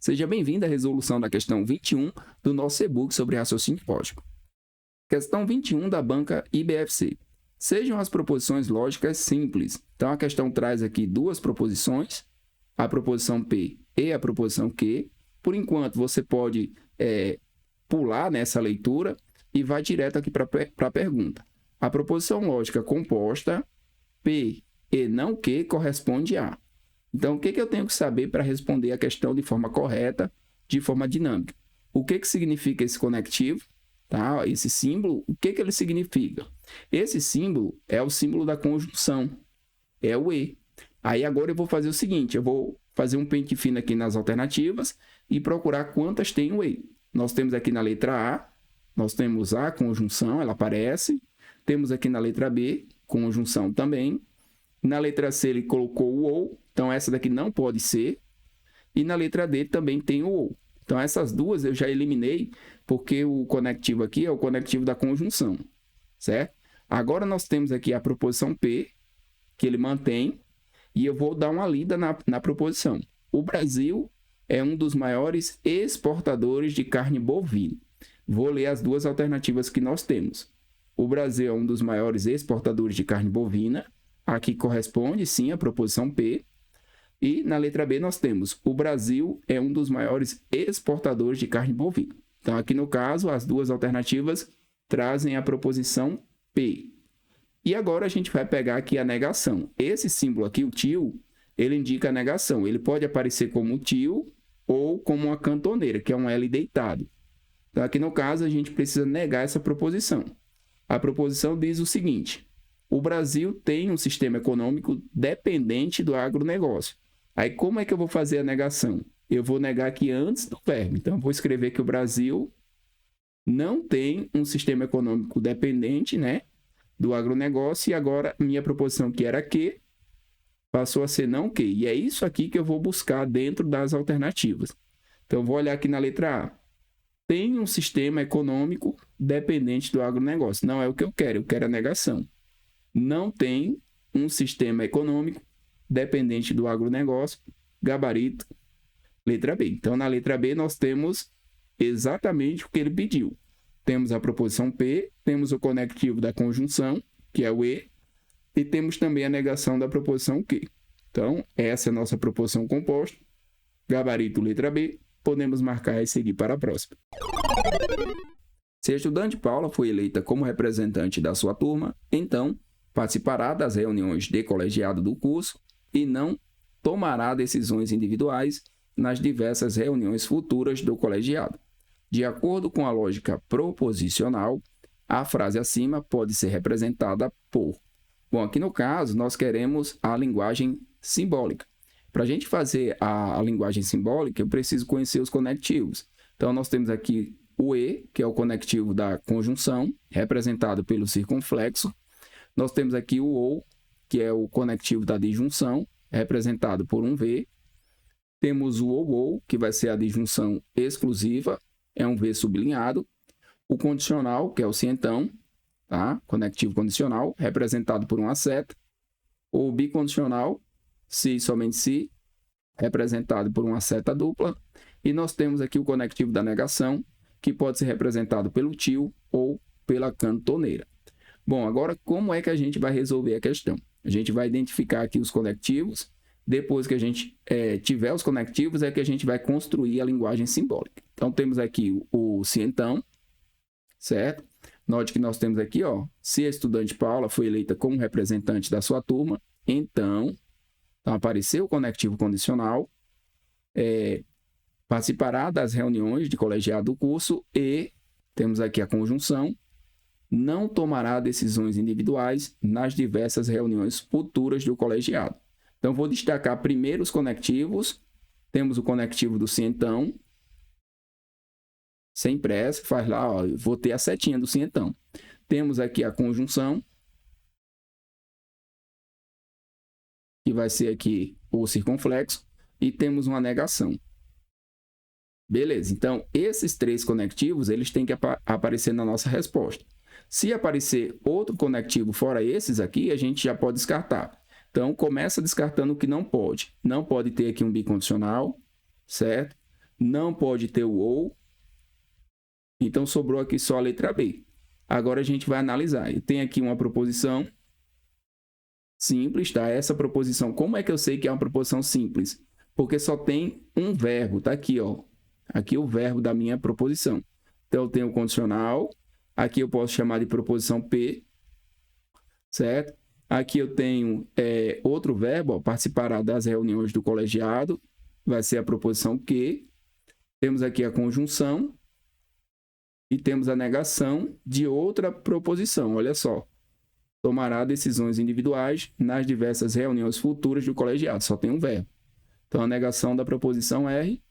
Seja bem-vindo à resolução da questão 21 do nosso e-book sobre raciocínio lógico. Questão 21 da banca IBFC. Sejam as proposições lógicas simples. Então, a questão traz aqui duas proposições, a proposição P e a proposição Q. Por enquanto, você pode pular nessa leitura e vai direto aqui para a pergunta. A proposição lógica composta P e não Q corresponde a... Então, o que eu tenho que saber para responder a questão de forma correta, de forma dinâmica? O que significa esse conectivo? Tá? Esse símbolo, o que ele significa? Esse símbolo é o símbolo da conjunção, é o E. Aí agora eu vou fazer o seguinte, eu vou fazer um pente fino aqui nas alternativas e procurar quantas tem o E. Nós temos aqui na letra A, nós temos a conjunção, ela aparece. Temos aqui na letra B, conjunção também. Na letra C ele colocou o OU, então essa daqui não pode ser. E na letra D também tem o OU. Então essas duas eu já eliminei, porque o conectivo aqui é o conectivo da conjunção, certo? Agora nós temos aqui a proposição P, que ele mantém, e eu vou dar uma lida na proposição. O Brasil é um dos maiores exportadores de carne bovina. Vou ler as duas alternativas que nós temos. O Brasil é um dos maiores exportadores de carne bovina. Aqui corresponde, sim, a proposição P. E na letra B nós temos: o Brasil é um dos maiores exportadores de carne bovina. Então, aqui no caso, as duas alternativas trazem a proposição P. E agora a gente vai pegar aqui a negação. Esse símbolo aqui, o tio, ele indica a negação. Ele pode aparecer como tio ou como uma cantoneira, que é um L deitado. Então, aqui no caso, a gente precisa negar essa proposição. A proposição diz o seguinte: o Brasil tem um sistema econômico dependente do agronegócio. Aí, como é que eu vou fazer a negação? Eu vou negar aqui antes do verbo. Então, eu vou escrever que o Brasil não tem um sistema econômico dependente, né, do agronegócio. E agora, minha proposição, que era que, passou a ser não que. E é isso aqui que eu vou buscar dentro das alternativas. Então, eu vou olhar aqui na letra A. Tem um sistema econômico dependente do agronegócio. Não é o que eu quero a negação. Não tem um sistema econômico dependente do agronegócio, gabarito, letra B. Então, na letra B, nós temos exatamente o que ele pediu. Temos a proposição P, temos o conectivo da conjunção, que é o E, e temos também a negação da proposição Q. Então, essa é a nossa proposição composta, gabarito, letra B. Podemos marcar e seguir para a próxima. Se a estudante Paula foi eleita como representante da sua turma, então participará das reuniões de colegiado do curso e não tomará decisões individuais nas diversas reuniões futuras do colegiado. De acordo com a lógica proposicional, a frase acima pode ser representada por... Bom, aqui no caso, nós queremos a linguagem simbólica. Para a gente fazer a linguagem simbólica, eu preciso conhecer os conectivos. Então, nós temos aqui o E, que é o conectivo da conjunção, representado pelo circunflexo. Nós temos aqui o OU, que é o conectivo da disjunção, representado por um V. Temos o OU, que vai ser a disjunção exclusiva, é um V sublinhado. O condicional, que é o se então, tá? Conectivo condicional, representado por uma seta. O bicondicional, se e somente se, representado por uma seta dupla. E nós temos aqui o conectivo da negação, que pode ser representado pelo tio ou pela cantoneira. Bom, agora como é que a gente vai resolver a questão? A gente vai identificar aqui os conectivos. Depois que a gente tiver os conectivos, é que a gente vai construir a linguagem simbólica. Então, temos aqui o se então, certo? Note que nós temos aqui, ó, se a estudante Paula foi eleita como representante da sua turma, então apareceu o conectivo condicional, participará das reuniões de colegiado do curso e temos aqui a conjunção, não tomará decisões individuais nas diversas reuniões futuras do colegiado. Então, vou destacar primeiro os conectivos. Temos o conectivo do se então. Sem pressa, faz lá, ó, vou ter a setinha do se então. Temos aqui a conjunção, que vai ser aqui o circunflexo, e temos uma negação. Beleza, então, esses três conectivos, eles têm que aparecer na nossa resposta. Se aparecer outro conectivo fora esses aqui, a gente já pode descartar. Então, começa descartando o que não pode. Não pode ter aqui um bicondicional, certo? não pode ter o ou. Então, sobrou aqui só a letra B. Agora, a gente vai analisar. Eu tenho aqui uma proposição simples, tá? Essa proposição, como é que eu sei que é uma proposição simples? Porque só tem um verbo, tá aqui, ó. Aqui o verbo da minha proposição. Então, eu tenho o condicional. Aqui eu posso chamar de proposição P, certo? Aqui eu tenho outro verbo, ó, participará das reuniões do colegiado. Vai ser a proposição que. Temos aqui a conjunção. E temos a negação de outra proposição. Olha só. Tomará decisões individuais nas diversas reuniões futuras do colegiado. Só tem um verbo. Então, a negação da proposição R.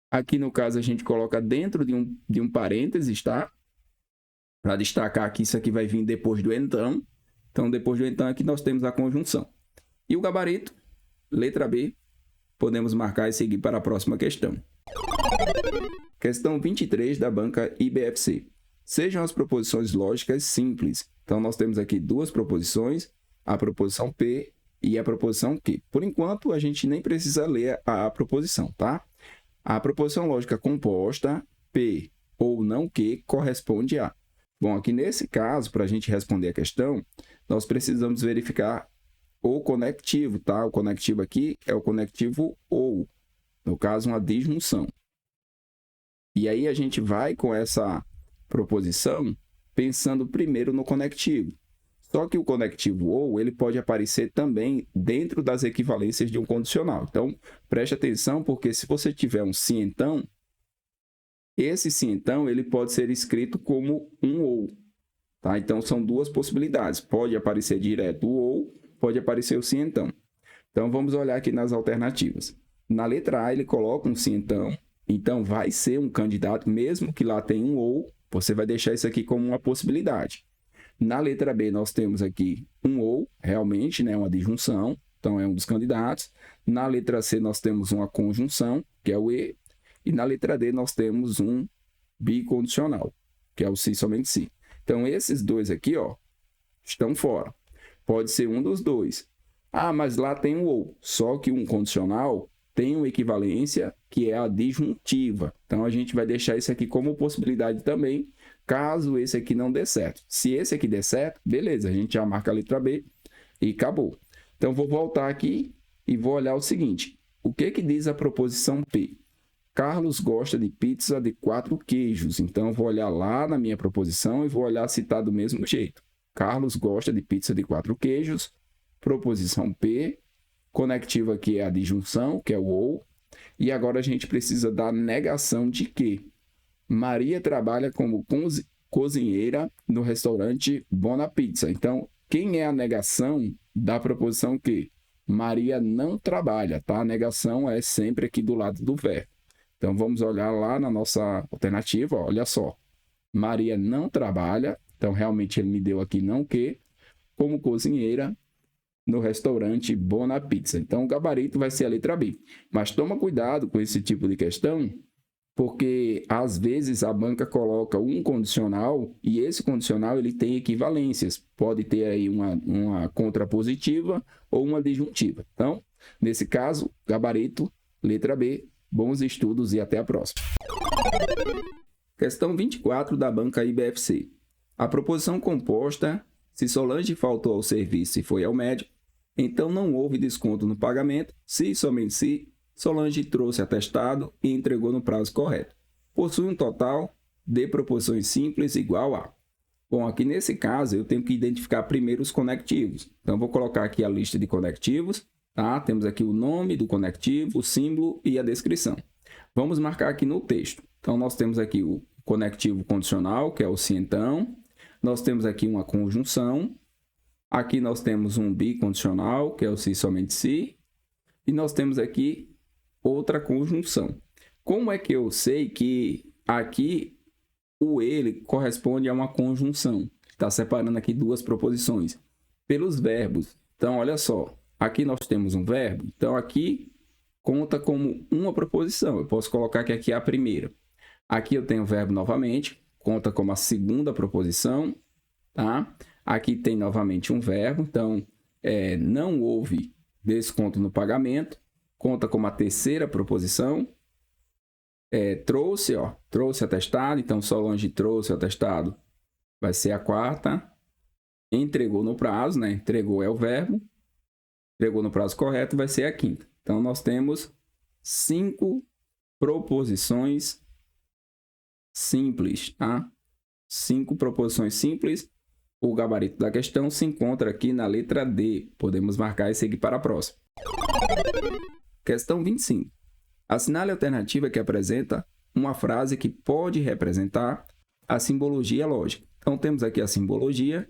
Aqui, no caso, a gente coloca dentro de um parênteses, tá? Para destacar que isso aqui vai vir depois do então. Então, depois do então, aqui nós temos a conjunção. E o gabarito, letra B, podemos marcar e seguir para a próxima questão. Questão 23 da banca IBFC. Sejam as proposições lógicas simples. Então, nós temos aqui duas proposições, a proposição P e a proposição Q. Por enquanto, a gente nem precisa ler a proposição, tá? A proposição lógica composta, P ou não Q, corresponde a. Bom, aqui nesse caso, para a gente responder a questão, nós precisamos verificar o conectivo, tá? O conectivo aqui é o conectivo ou, no caso, uma disjunção. E aí a gente vai com essa proposição pensando primeiro no conectivo. Só que o conectivo ou, ele pode aparecer também dentro das equivalências de um condicional. Então, preste atenção, porque se você tiver um sim, então, esse sim, então, ele pode ser escrito como um ou. Tá? Então, são duas possibilidades. Pode aparecer direto o ou, pode aparecer o sim, então. Então, vamos olhar aqui nas alternativas. Na letra A, ele coloca um sim, então. Então, vai ser um candidato, mesmo que lá tenha um ou, você vai deixar isso aqui como uma possibilidade. Na letra B, nós temos aqui um ou, realmente, né, uma disjunção, então é um dos candidatos. Na letra C, nós temos uma conjunção, que é o E. E na letra D, nós temos um bicondicional, que é o se, somente se. Então, esses dois aqui, ó, estão fora. Pode ser um dos dois. Ah, mas lá tem um ou. Só que um condicional tem uma equivalência que é a disjuntiva. Então, a gente vai deixar isso aqui como possibilidade também, caso esse aqui não dê certo. Se esse aqui der certo, beleza, a gente já marca a letra B e acabou. Então, vou voltar aqui e vou olhar o seguinte. O que diz a proposição P? Carlos gosta de pizza de 4 queijos. Então, eu vou olhar lá na minha proposição e vou olhar se está do mesmo jeito. Carlos gosta de pizza de 4 queijos. Proposição P. Conectivo aqui é a disjunção, que é o ou. E agora a gente precisa da negação de que Maria trabalha como cozinheira no restaurante Bona Pizza. Então, quem é a negação da proposição que Maria não trabalha, tá? A negação é sempre aqui do lado do verbo. Então, vamos olhar lá na nossa alternativa, ó, olha só. Maria não trabalha, então realmente ele me deu aqui não que, como cozinheira no restaurante Bona Pizza. Então, o gabarito vai ser a letra B. Mas toma cuidado com esse tipo de questão, porque às vezes a banca coloca um condicional e esse condicional ele tem equivalências. Pode ter aí uma contrapositiva ou uma disjuntiva. Então, nesse caso, gabarito, letra B. Bons estudos e até a próxima. Questão 24 da banca IBFC. A proposição composta, se Solange faltou ao serviço e foi ao médico, então não houve desconto no pagamento, se e somente se Solange trouxe atestado e entregou no prazo correto. Possui um total de proposições simples igual a. Bom, aqui nesse caso eu tenho que identificar primeiro os conectivos. Então, vou colocar aqui a lista de conectivos. Tá? Temos aqui o nome do conectivo, o símbolo e a descrição. Vamos marcar aqui no texto. Então, nós temos aqui o conectivo condicional, que é o se então. Nós temos aqui uma conjunção. Aqui nós temos um bicondicional, que é o se somente se. E nós temos aqui outra conjunção. Como é que eu sei que aqui o ele corresponde a uma conjunção? Está separando aqui duas proposições. Pelos verbos. Então, olha só. Aqui nós temos um verbo, então aqui conta como uma proposição. Eu posso colocar que aqui é a primeira. Aqui eu tenho o verbo novamente, conta como a segunda proposição. Tá? Aqui tem novamente um verbo, então não houve desconto no pagamento, conta como a terceira proposição. trouxe, ó, trouxe atestado, então Solange trouxe atestado, vai ser a quarta. Entregou no prazo, né? Entregou é o verbo. Entregou no prazo correto, vai ser a quinta. Então, nós temos 5 proposições simples, tá? 5 proposições simples. O gabarito da questão se encontra aqui na letra D. Podemos marcar e seguir para a próxima. Questão 25. Assinale a alternativa que apresenta uma frase que pode representar a simbologia lógica. Então, temos aqui a simbologia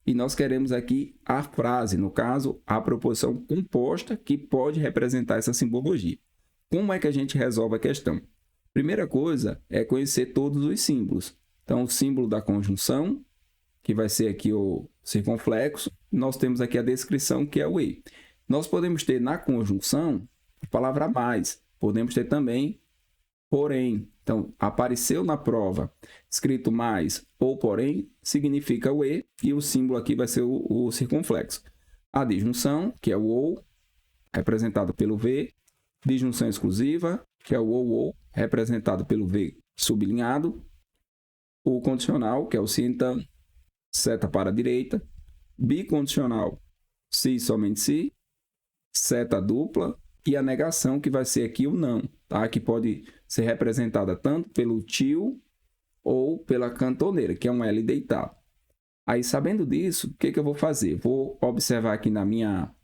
e nós queremos aqui a frase, no caso, a proposição composta que pode representar essa simbologia. Como é que a gente resolve a questão? Primeira coisa é conhecer todos os símbolos. Então, o símbolo da conjunção, que vai ser aqui o circunflexo, nós temos aqui a descrição, que é o E. Nós podemos ter na conjunção a palavra mais, podemos ter também porém. Então, apareceu na prova escrito mais ou porém, significa o E, e o símbolo aqui vai ser o circunflexo. A disjunção, que é o ou, representado pelo V. Disjunção exclusiva, que é o ou, representado pelo V sublinhado. O condicional, que é o se então, seta para a direita. Bicondicional, se somente se. Seta dupla. E a negação, que vai ser aqui o não, tá? Que pode ser representada tanto pelo tio ou pela cantoneira, que é um L deitado. Aí, sabendo disso, o que eu vou fazer? Vou observar aqui na minha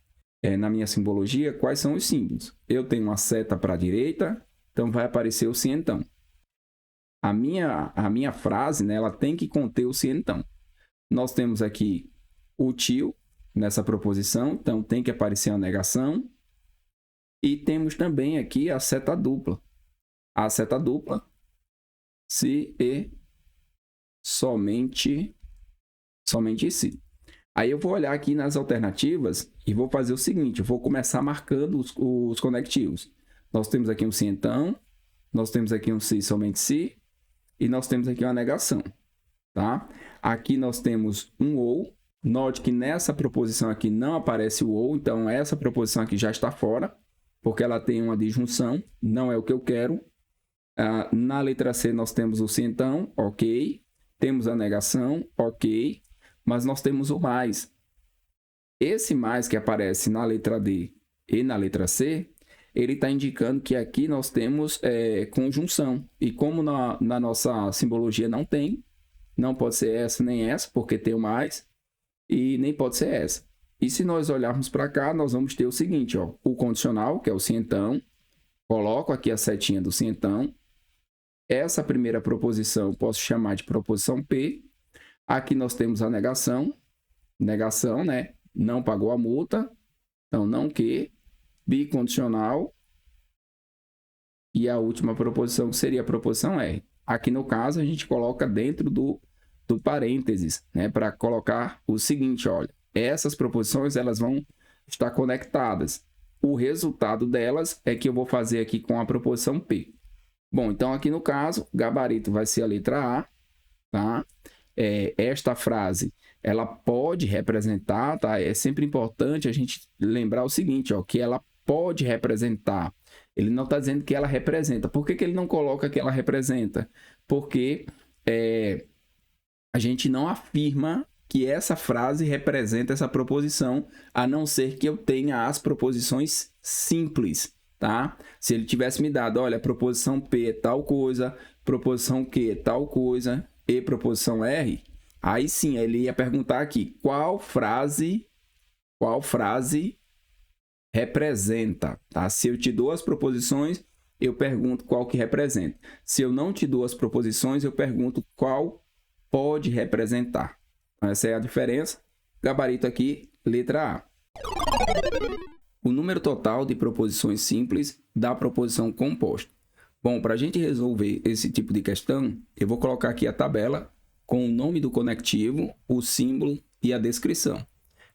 simbologia quais são os símbolos. Eu tenho uma seta para a direita, então vai aparecer o se então. A minha frase, né, ela tem que conter o se então. Nós temos aqui o tio nessa proposição, então tem que aparecer a negação. E temos também aqui a seta dupla. A seta dupla, se e somente se. Aí eu vou olhar aqui nas alternativas e vou fazer o seguinte, eu vou começar marcando os conectivos. Nós temos aqui um se então, nós temos aqui um se somente se, e nós temos aqui uma negação, tá? Aqui nós temos um ou. Note que nessa proposição aqui não aparece o ou, então essa proposição aqui já está fora, porque ela tem uma disjunção, não é o que eu quero. Na letra C nós temos o se então, ok. Temos a negação, ok. Mas nós temos o mais. Esse mais que aparece na letra D e na letra C, ele está indicando que aqui nós temos conjunção. E como na nossa simbologia não tem, não pode ser essa nem essa, porque tem o mais, e nem pode ser essa. E se nós olharmos para cá, nós vamos ter o seguinte, ó, o condicional, que é o se então. Coloco aqui a setinha do se então. Essa primeira proposição eu posso chamar de proposição P. Aqui nós temos a negação, né? Não pagou a multa, então não que. Bicondicional. E a última proposição seria a proposição R. Aqui no caso a gente coloca dentro do parênteses, né? Para colocar o seguinte, olha. Essas proposições elas vão estar conectadas. O resultado delas é que eu vou fazer aqui com a proposição P. Bom, então aqui no caso, gabarito vai ser a letra A, tá? Esta frase, ela pode representar, tá? É sempre importante a gente lembrar o seguinte, ó, que ela pode representar. Ele não está dizendo que ela representa. Por que ele não coloca que ela representa? Porque a gente não afirma que essa frase representa essa proposição, a não ser que eu tenha as proposições simples, tá? Se ele tivesse me dado, olha, proposição P é tal coisa, proposição Q é tal coisa, e proposição R, aí sim, ele ia perguntar aqui, qual frase representa, tá? Se eu te dou as proposições, eu pergunto qual que representa. Se eu não te dou as proposições, eu pergunto qual pode representar. Essa é a diferença. Gabarito aqui, letra A. O número total de proposições simples da proposição composta. Bom, para a gente resolver esse tipo de questão, eu vou colocar aqui a tabela com o nome do conectivo, o símbolo e a descrição.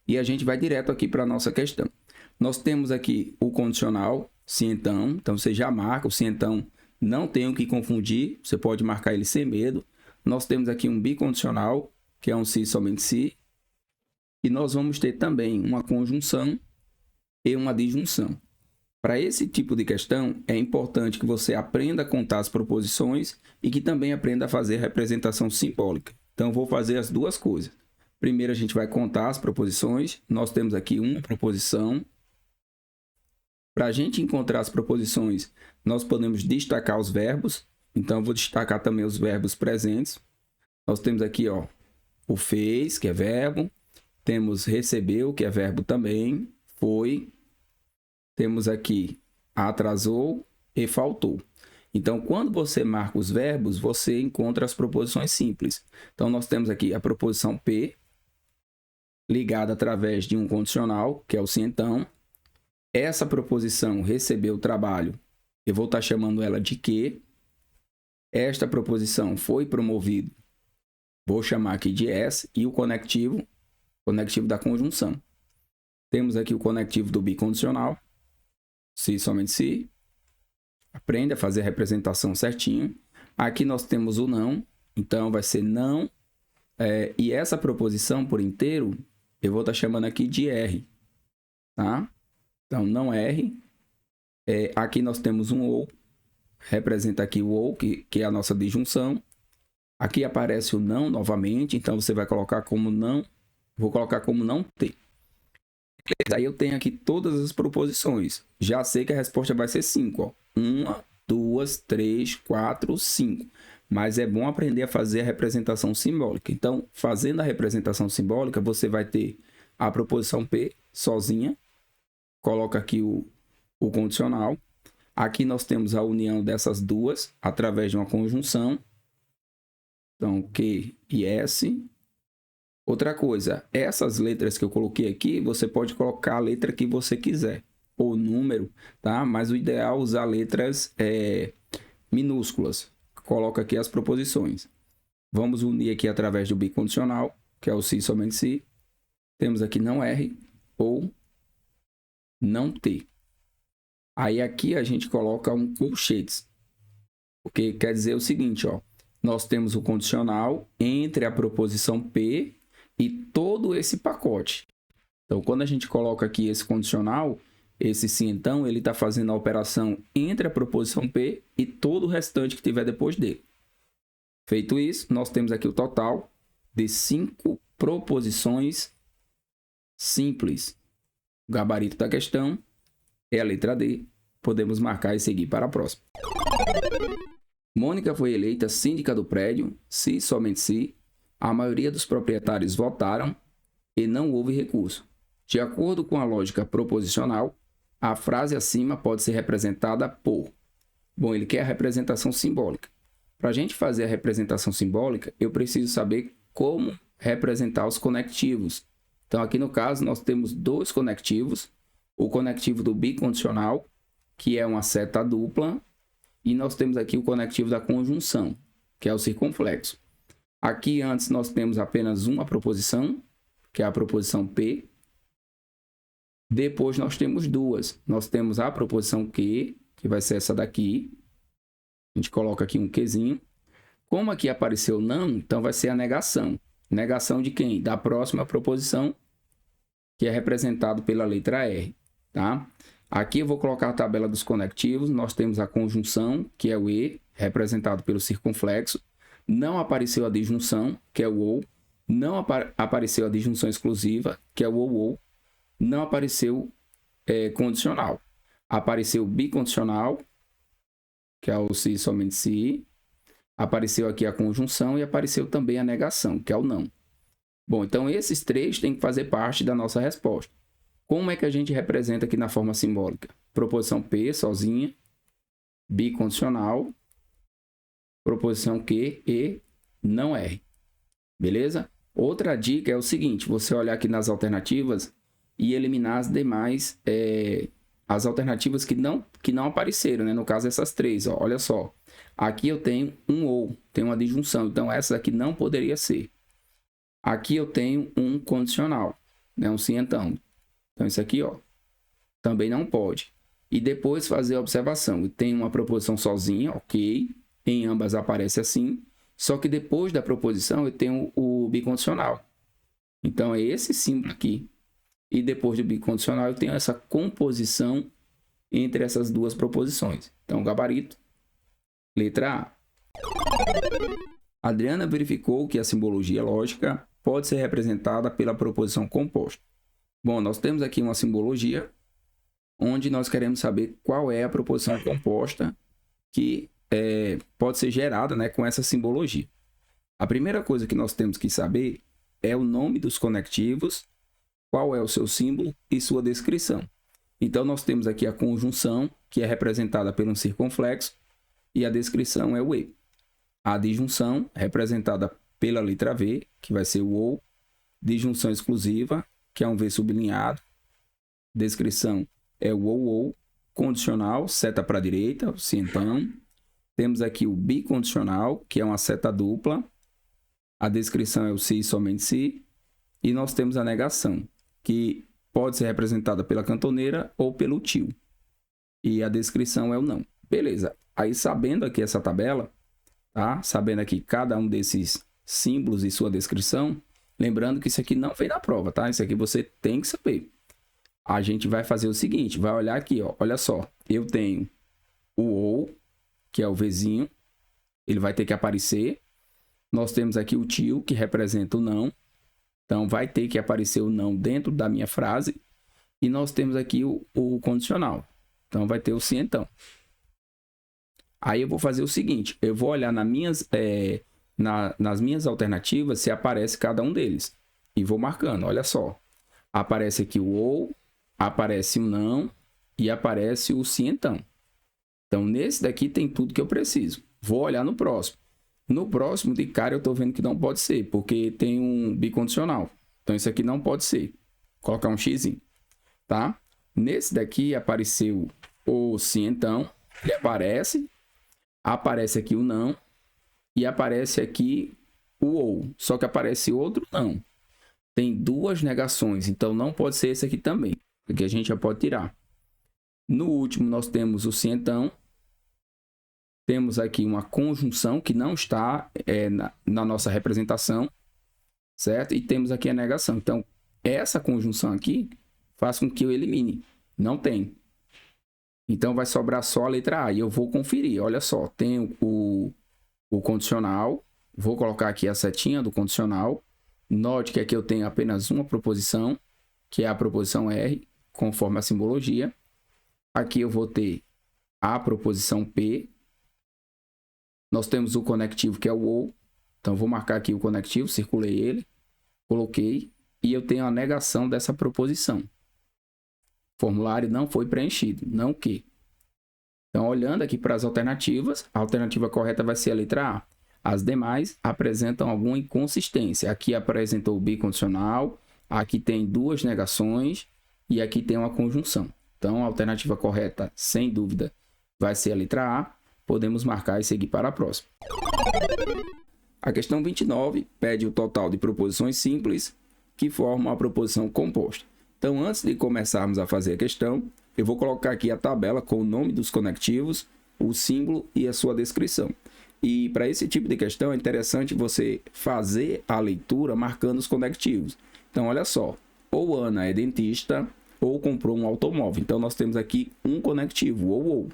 E a gente vai direto aqui para a nossa questão. Nós temos aqui o condicional, se então. Então, você já marca o se então, não tem o que confundir. Você pode marcar ele sem medo. Nós temos aqui um bicondicional, que é um se somente se. E nós vamos ter também uma conjunção e uma disjunção. Para esse tipo de questão, é importante que você aprenda a contar as proposições e que também aprenda a fazer representação simbólica. Então, vou fazer as duas coisas. Primeiro, a gente vai contar as proposições. Nós temos aqui uma proposição. Para a gente encontrar as proposições, nós podemos destacar os verbos. Então, eu vou destacar também os verbos presentes. Nós temos aqui, ó, o fez, que é verbo. Temos recebeu, que é verbo também. Foi. Temos aqui atrasou e faltou. Então, quando você marca os verbos, você encontra as proposições simples. Então, nós temos aqui a proposição P, ligada através de um condicional, que é o se então. Essa proposição recebeu o trabalho, eu vou estar chamando ela de que. Esta proposição foi promovido, vou chamar aqui de S. E o conectivo da conjunção. Temos aqui o conectivo do bicondicional, se, somente se. Aprende a fazer a representação certinho. Aqui nós temos o não, então vai ser não. E essa proposição por inteiro, eu vou estar chamando aqui de R. Tá? Então, não R. Aqui nós temos um ou. Representa aqui o ou, que é a nossa disjunção. Aqui aparece o não novamente, então você vai colocar como não. Vou colocar como não ter. Aí eu tenho aqui todas as proposições. Já sei que a resposta vai ser 5. 1, 2, 3, 4, 5. Mas é bom aprender a fazer a representação simbólica. Então, fazendo a representação simbólica, você vai ter a proposição P sozinha. Coloca aqui o condicional. Aqui nós temos a união dessas duas através de uma conjunção. Então, Q e S. Outra coisa, essas letras que eu coloquei aqui, você pode colocar a letra que você quiser, ou número, tá? Mas o ideal é usar letras minúsculas. Coloca aqui as proposições. Vamos unir aqui através do bicondicional, que é o se, somente se. Temos aqui não R ou não T. Aí aqui a gente coloca um colchetes, porque quer dizer o seguinte, ó. Nós temos o condicional entre a proposição P e todo esse pacote. Então, quando a gente coloca aqui esse condicional, esse sim, então, ele está fazendo a operação entre a proposição P e todo o restante que tiver depois dele. Feito isso, nós temos aqui o total de 5 proposições simples. O gabarito da questão é a letra D. Podemos marcar e seguir para a próxima. Mônica foi eleita síndica do prédio, se, somente se, a maioria dos proprietários votaram e não houve recurso. De acordo com a lógica proposicional, a frase acima pode ser representada por... Bom, ele quer a representação simbólica. Para a gente fazer a representação simbólica, eu preciso saber como representar os conectivos. Então, aqui no caso, nós temos 2 conectivos. O conectivo do bicondicional, que é uma seta dupla, e nós temos aqui o conectivo da conjunção, que é o circunflexo. Aqui antes nós temos apenas uma proposição, que é a proposição P. Depois nós temos 2. Nós temos a proposição Q, que vai ser essa daqui. A gente coloca aqui um Qzinho. Como aqui apareceu não, então vai ser a negação. Negação de quem? Da próxima proposição, que é representado pela letra R. Tá? Aqui eu vou colocar a tabela dos conectivos. Nós temos a conjunção, que é o E, representado pelo circunflexo. Não apareceu a disjunção, que é o OU. Não apareceu a disjunção exclusiva, que é o OU. Não apareceu condicional. Apareceu bicondicional, que é o se, somente se. Apareceu aqui a conjunção e apareceu também a negação, que é o não. Bom, então esses 3 têm que fazer parte da nossa resposta. Como é que a gente representa aqui na forma simbólica? Proposição P sozinha, bicondicional, proposição Q e não R. Beleza? Outra dica é o seguinte, você olhar aqui nas alternativas e eliminar as demais, as alternativas que não apareceram, né? No caso, essas 3, ó. Olha só. Aqui eu tenho um ou, tenho uma disjunção, então essa aqui não poderia ser. Aqui eu tenho um condicional, né? Um sim, então. Então, isso aqui, ó, também não pode. E depois fazer a observação. Tem uma proposição sozinha, ok. Em ambas aparece assim. Só que depois da proposição eu tenho o bicondicional. Então, é esse símbolo aqui. E depois do bicondicional eu tenho essa composição entre essas duas proposições. Então, gabarito, letra A. Adriana verificou que a simbologia lógica pode ser representada pela proposição composta. Bom, nós temos aqui uma simbologia onde nós queremos saber qual é a proposição composta que pode ser gerada, né, com essa simbologia. A primeira coisa que nós temos que saber é o nome dos conectivos, qual é o seu símbolo e sua descrição. Então, nós temos aqui a conjunção, que é representada por um circunflexo, e a descrição é o E. A disjunção, representada pela letra V, que vai ser o OU. Disjunção exclusiva, que é um V sublinhado. Descrição é o OU. Condicional, seta para a direita, o cientão. Temos aqui o bicondicional, que é uma seta dupla. A descrição é o se e somente se. E nós temos a negação, que pode ser representada pela cantoneira ou pelo tio. E a descrição é o não. Beleza. Aí, sabendo aqui essa tabela, tá? Sabendo aqui cada um desses símbolos e sua descrição, lembrando que isso aqui não vem na prova, tá? Isso aqui você tem que saber. A gente vai fazer o seguinte, vai olhar aqui, ó. Olha só, eu tenho o OU, que é o Vzinho, ele vai ter que aparecer. Nós temos aqui o tio, que representa o não. Então, vai ter que aparecer o não dentro da minha frase. E nós temos aqui o condicional. Então, vai ter o sim, então. Aí, eu vou fazer o seguinte. Eu vou olhar nas minhas alternativas se aparece cada um deles. E vou marcando. Olha só. Aparece aqui o ou, aparece o não e aparece o sim, então. Então, nesse daqui tem tudo que eu preciso. Vou olhar no próximo. No próximo, de cara, eu estou vendo que não pode ser, porque tem um bicondicional. Então, isso aqui não pode ser. Vou colocar um x, tá? Nesse daqui, apareceu o sim, então. Ele aparece. Aparece aqui o não. E aparece aqui o ou. Só que aparece outro não. Tem duas negações, então não pode ser esse aqui também. Aqui a gente já pode tirar. No último, nós temos o sim, então. Temos aqui uma conjunção que não está na nossa representação, certo? E temos aqui a negação. Então, essa conjunção aqui faz com que eu elimine. Não tem. Então, vai sobrar só a letra A. E eu vou conferir. Olha só, tem o condicional. Vou colocar aqui a setinha do condicional. Note que aqui eu tenho apenas uma proposição, que é a proposição R, conforme a simbologia. Aqui eu vou ter a proposição P. Nós temos o conectivo, que é o OU. Então, vou marcar aqui o conectivo, circulei ele, coloquei, e eu tenho a negação dessa proposição. O formulário não foi preenchido, não que. Então, olhando aqui para as alternativas, a alternativa correta vai ser a letra A. As demais apresentam alguma inconsistência. Aqui apresentou o bicondicional, aqui tem duas negações e aqui tem uma conjunção. Então, a alternativa correta, sem dúvida, vai ser a letra A. Podemos marcar e seguir para a próxima. A questão 29 pede o total de proposições simples que formam a proposição composta. Então, antes de começarmos a fazer a questão, eu vou colocar aqui a tabela com o nome dos conectivos, o símbolo e a sua descrição. E para esse tipo de questão é interessante você fazer a leitura marcando os conectivos. Então, olha só, ou Ana é dentista ou comprou um automóvel. Então, nós temos aqui um conectivo, ou.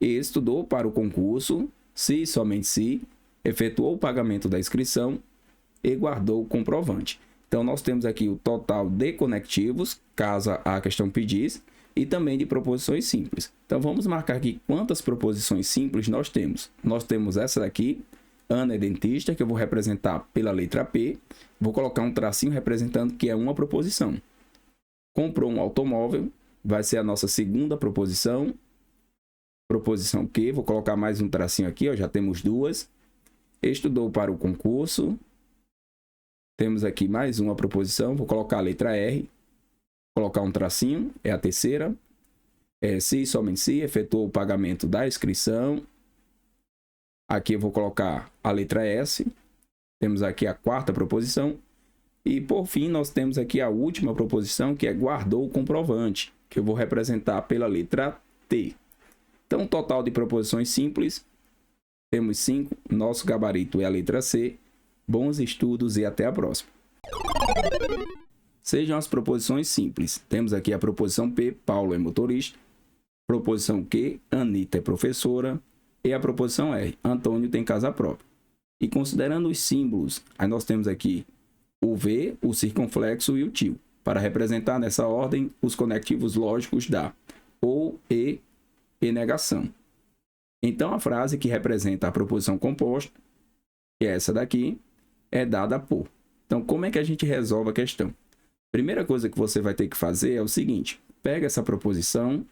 Estudou para o concurso, se e somente se, efetuou o pagamento da inscrição e guardou o comprovante. Então, nós temos aqui o total de conectivos, caso a questão pedisse, e também de proposições simples. Então, vamos marcar aqui quantas proposições simples nós temos. Nós temos essa daqui, Ana é dentista, que eu vou representar pela letra P. Vou colocar um tracinho representando que é uma proposição. Comprou um automóvel, vai ser a nossa segunda proposição. Proposição Q, vou colocar mais um tracinho aqui, ó, já temos duas. Estudou para o concurso. Temos aqui mais uma proposição, vou colocar a letra R. Colocar um tracinho, é a terceira. Se e somente se, efetuou o pagamento da inscrição. Aqui eu vou colocar a letra S. Temos aqui a quarta proposição. E por fim, nós temos aqui a última proposição, que é guardou o comprovante, que eu vou representar pela letra T. Então, total de proposições simples, temos 5. Nosso gabarito é a letra C. Bons estudos e até a próxima. Sejam as proposições simples. Temos aqui a proposição P, Paulo é motorista. Proposição Q, Anitta é professora. E a proposição R, Antônio tem casa própria. E considerando os símbolos, aí nós temos aqui o V, o circunflexo e o til, para representar nessa ordem os conectivos lógicos da ou, e negação. Então, a frase que representa a proposição composta, que é essa daqui, é dada por. Então, como é que a gente resolve a questão? Primeira coisa que você vai ter que fazer é o seguinte: pega essa proposição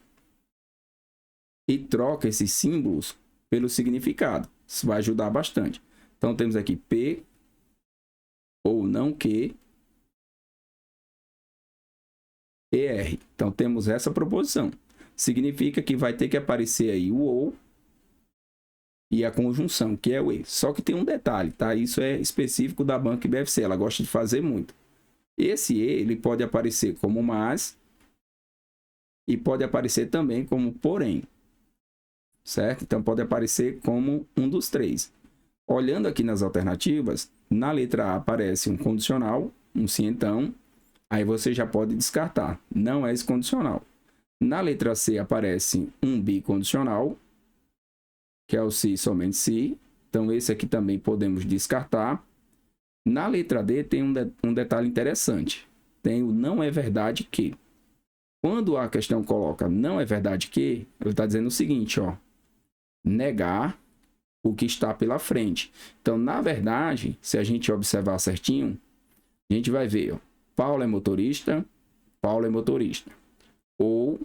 e troca esses símbolos pelo significado. Isso vai ajudar bastante. Então, temos aqui P ou não que ER. Então, temos essa proposição. Significa que vai ter que aparecer aí o ou e a conjunção, que é o e. Só que tem um detalhe, tá? Isso é específico da banca IBFC. Ela gosta de fazer muito. Esse e, ele pode aparecer como mas e pode aparecer também como porém. Certo? Então, pode aparecer como um dos três. Olhando aqui nas alternativas, na letra A aparece um condicional, um se então, aí você já pode descartar, não é esse condicional. Na letra C aparece um bicondicional, que é o se somente se, então esse aqui também podemos descartar. Na letra D tem um detalhe interessante, tem o não é verdade que. Quando a questão coloca não é verdade que, ele está dizendo o seguinte, ó, negar o que está pela frente. Então, na verdade, se a gente observar certinho, a gente vai ver, ó, Paulo é motorista, Paulo é motorista. Ou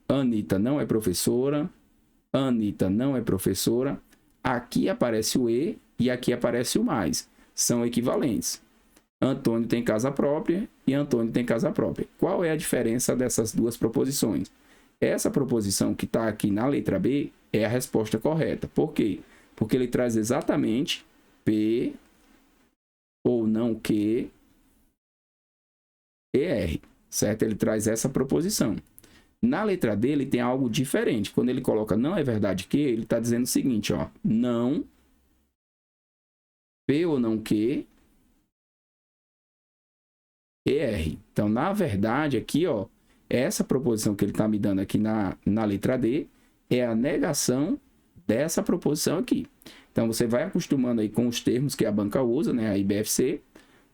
Anitta não é professora, Anitta não é professora. Aqui aparece o e e aqui aparece o mais. São equivalentes. Antônio tem casa própria e Antônio tem casa própria. Qual é a diferença dessas duas proposições? Essa proposição que está aqui na letra B é a resposta correta. Por quê? Porque ele traz exatamente P ou não que ER, certo? Ele traz essa proposição. Na letra D, ele tem algo diferente. Quando ele coloca não é verdade que, ele está dizendo o seguinte, ó, não, P ou não que, ER. Então, na verdade, aqui, ó, essa proposição que ele está me dando aqui na letra D é a negação dessa proposição aqui. Então, você vai acostumando aí com os termos que a banca usa, né, a IBFC.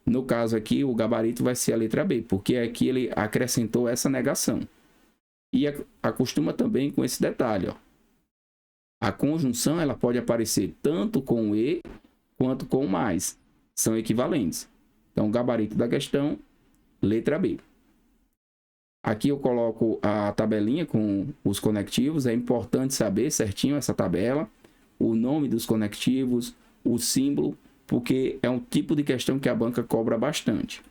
No caso aqui, o gabarito vai ser a letra B, porque aqui ele acrescentou essa negação. E acostuma também com esse detalhe, ó. A conjunção ela pode aparecer tanto com o e quanto com o mais. São equivalentes. Então, o gabarito da questão, letra B. Aqui eu coloco a tabelinha com os conectivos. É importante saber certinho essa tabela, o nome dos conectivos, o símbolo, porque é um tipo de questão que a banca cobra bastante.